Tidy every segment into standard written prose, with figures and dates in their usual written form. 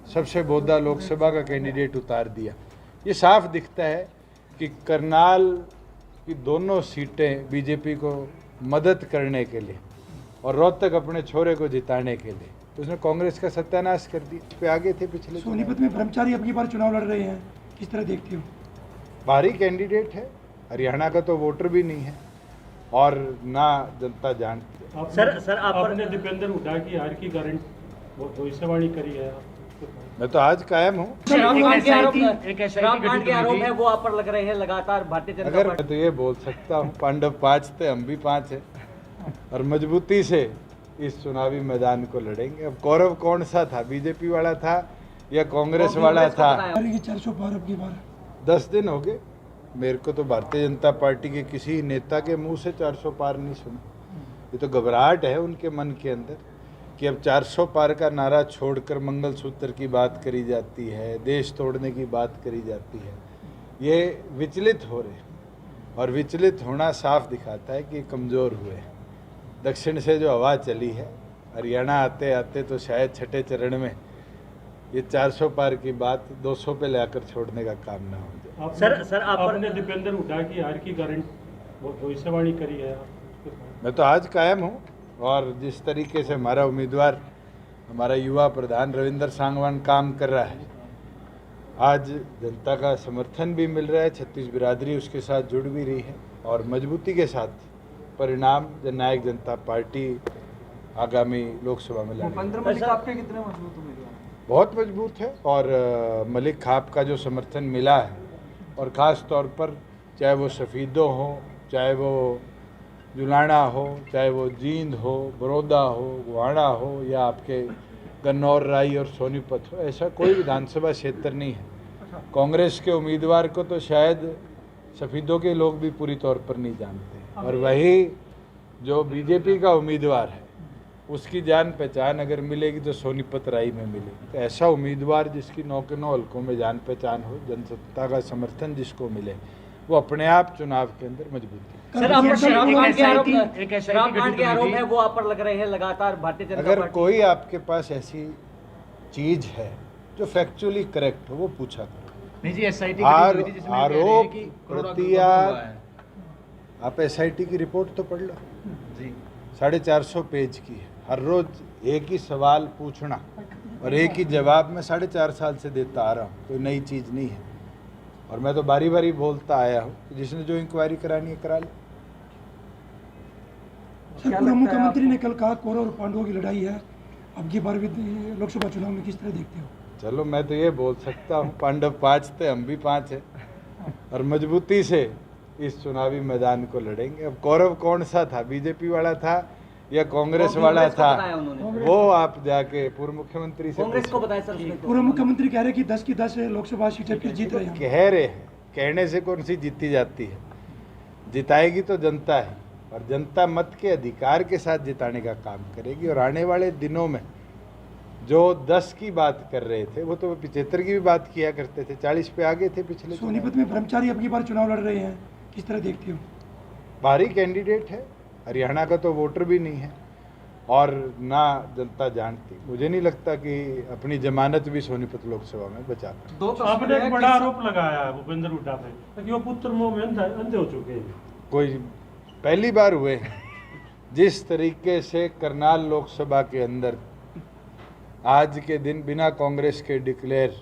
सबसे बोधा लोकसभा का कैंडिडेट उतार दिया। ये साफ दिखता है कि करनाल की दोनों सीटें बीजेपी को मदद करने के लिए और रोहतक अपने छोरे को जिताने के लिए उसने कांग्रेस का सत्यानाश कर दिया। इस पे आगे थे पिछले सोनीपत में ब्रह्मचारी अब की बार चुनाव लड़ रहे हैं, किस तरह देखते हो? भारी कैंडिडेट है, हरियाणा का तो वोटर भी नहीं है और ना जनता जानती। सर आपने दीपेंद्र हुड्डा की हार की गारंटी भविष्यवाणी करी है। मैं तो आज कायम हूँ। शराब कांड के आरोप है वो आप पर लग रहे हैं लगातार भारतीय जनता अगर पार्टी। मैं तो ये बोल सकता हूँ, पांडव 5 थे, हम भी 5 है और मजबूती से इस चुनावी मैदान को लड़ेंगे। अब कौरव कौन सा था, बीजेपी वाला था या कांग्रेस वाला था? 400 पार अब की बार 10 दिन हो गए, मेरे को तो भारतीय जनता पार्टी के किसी नेता के मुंह से 400 पार नहीं सुना। ये तो घबराहट है उनके मन के अंदर कि अब 400 पार का नारा छोड़कर मंगलसूत्र की बात करी जाती है, देश तोड़ने की बात करी जाती है। ये विचलित हो रहे और विचलित होना साफ दिखाता है कि कमज़ोर हुए। दक्षिण से जो हवा चली है, हरियाणा आते आते तो शायद छठे चरण में ये 400 पार की बात 200 पे लाकर छोड़ने का काम ना हो जाए। सर आपने दीपेंद्र हुड्डा की हार की गारंटी भविष्यवाणी करी है। मैं तो आज कायम हूँ और जिस तरीके से हमारा उम्मीदवार, हमारा युवा प्रधान रविंद्र सांगवान काम कर रहा है, आज जनता का समर्थन भी मिल रहा है, छत्तीस बिरादरी उसके साथ जुड़ भी रही है और मजबूती के साथ परिणाम जननायक जनता पार्टी आगामी लोकसभा में लड़ेगी। आपके कितने मजबूत उम्मीदवार? बहुत मजबूत है और मलिक खाप का जो समर्थन मिला है और ख़ास तौर पर चाहे वो सफ़ीदों हो, चाहे वो जुलाना हो, चाहे वो जींद हो, बड़ौदा हो, गुहाना हो या आपके गन्नौर राई और सोनीपत हो, ऐसा कोई विधानसभा क्षेत्र नहीं है। कांग्रेस के उम्मीदवार को तो शायद सफ़ीदों के लोग भी पूरी तौर पर नहीं जानते और वही जो बीजेपी का उम्मीदवार है उसकी जान पहचान अगर मिलेगी तो सोनीपत राई में मिलेगी। तो ऐसा उम्मीदवार जिसकी 9 के 9 हल्कों में जान पहचान हो, जनसत्ता का समर्थन जिसको मिले, वो अपने आप चुनाव के अंदर मजबूती। सर आप पर शराब कांड के आरोप है वो आप पर लग रहे हैं लगातार भारतीय जनता अगर पार्टी। कोई आपके पास ऐसी चीज है जो फैक्चुअली करेक्ट हो वो पूछा करो। नहीं जी, एसआईटी आरोप प्रत्यारोप, आप एसआईटी की रिपोर्ट तो पढ़ लो जी, 450 पेज की है। हर रोज एक ही सवाल पूछना और एक ही जवाब मैं 4.5 साल से देता आ रहा हूँ, कोई नई चीज़ नहीं है और मैं तो बारी बारी बोलता आया हूँ कि जिसने जो इंक्वायरी करानी है करा ले। सर पूर्व मुख्यमंत्री ने कल कहा कौरव और पांडवों की लड़ाई है, अब की बार भी लोकसभा चुनाव में किस तरह देखते हो? चलो मैं तो ये बोल सकता हूँ, पांडव 5 थे, हम भी 5 है और मजबूती से इस चुनावी मैदान को लड़ेंगे। अब कौरव कौन सा था, बीजेपी वाला था या कांग्रेस वाला था, वो आप जाके पूर्व मुख्यमंत्री से कांग्रेस को बताया। सर पूर्व मुख्यमंत्री कह रहे हैं कि 10 की 10 लोकसभा सीटें फिर जीत रहे हैं। कह रहे हैं, कहने से कौन सी जीती जाती है, जिताएगी तो जनता है और जनता मत के अधिकार के साथ जिताने का काम करेगी। और आने वाले दिनों में जो 10 की बात कर रहे थे वो तो 75 की भी बात किया करते थे, 40 पे आगे थे पिछले। सोनीपत में ब्रह्मचारी अब की बार चुनाव लड़ रहे हैं, किस तरह देखते हो? भारी कैंडिडेट है, हरियाणा का तो वोटर भी नहीं है और ना जनता जानती। मुझे नहीं लगता कि अपनी जमानत भी सोनीपत लोकसभा में बचा पाए। आपने एक बड़ा आरोप लगाया है भूपेंद्र हुड्डा पे कि वो पुत्र मोह में अंधे हो चुके हैं। कोई पहली बार हुए हैं। जिस तरीके से करनाल लोकसभा के अंदर आज के दिन बिना कांग्रेस के डिक्लेयर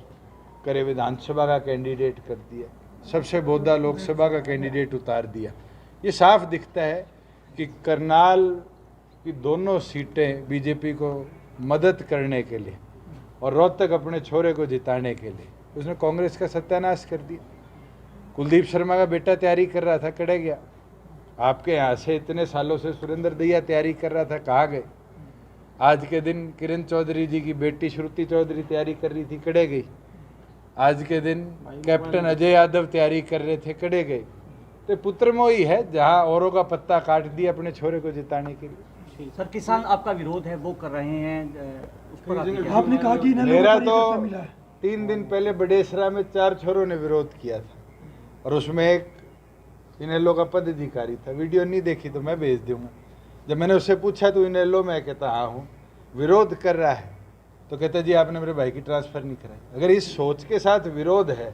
करे विधानसभा का कैंडिडेट कर दिया, सबसे बोधा लोकसभा का कैंडिडेट उतार दिया। ये साफ दिखता है कि करनाल की दोनों सीटें बीजेपी को मदद करने के लिए और रोहतक अपने छोरे को जिताने के लिए उसने कांग्रेस का सत्यानाश कर दिया। कुलदीप शर्मा का बेटा तैयारी कर रहा था, कड़े गया। आपके यहाँ से इतने सालों से सुरेंद्र दैया तैयारी कर रहा था, कहाँ गए? आज के दिन किरण चौधरी जी की बेटी श्रुति चौधरी तैयारी कर रही थी, कड़े गई। आज के दिन कैप्टन अजय यादव तैयारी कर रहे थे, कड़े गए। तो पुत्रमोही है, जहाँ औरों का पत्ता काट दिया अपने छोरे को जिताने के लिए। सर किसान आपका विरोध है वो कर रहे हैं, उस पर आपने कहा कि मेरा तो 3 दिन पहले बडेसरा में 4 छोरों ने विरोध किया था और उसमें एक इनेलो का पदाधिकारी था। वीडियो नहीं देखी तो मैं भेज दूंगा। जब मैंने उससे पूछा तो इनेलो में कहता हाँ हूँ, विरोध कर रहा है तो कहते जी आपने मेरे भाई की ट्रांसफ़र नहीं कराई। अगर इस सोच के साथ विरोध है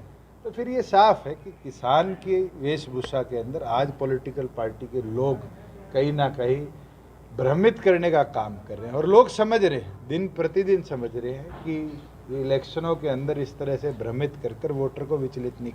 तो फिर ये साफ है कि किसान की वेशभूषा के अंदर आज पॉलिटिकल पार्टी के लोग कहीं ना कहीं भ्रमित करने का काम कर रहे हैं। और लोग समझ रहे हैं, दिन प्रतिदिन समझ रहे हैं कि इलेक्शनों के अंदर इस तरह से भ्रमित कर कर वोटर को विचलित नहीं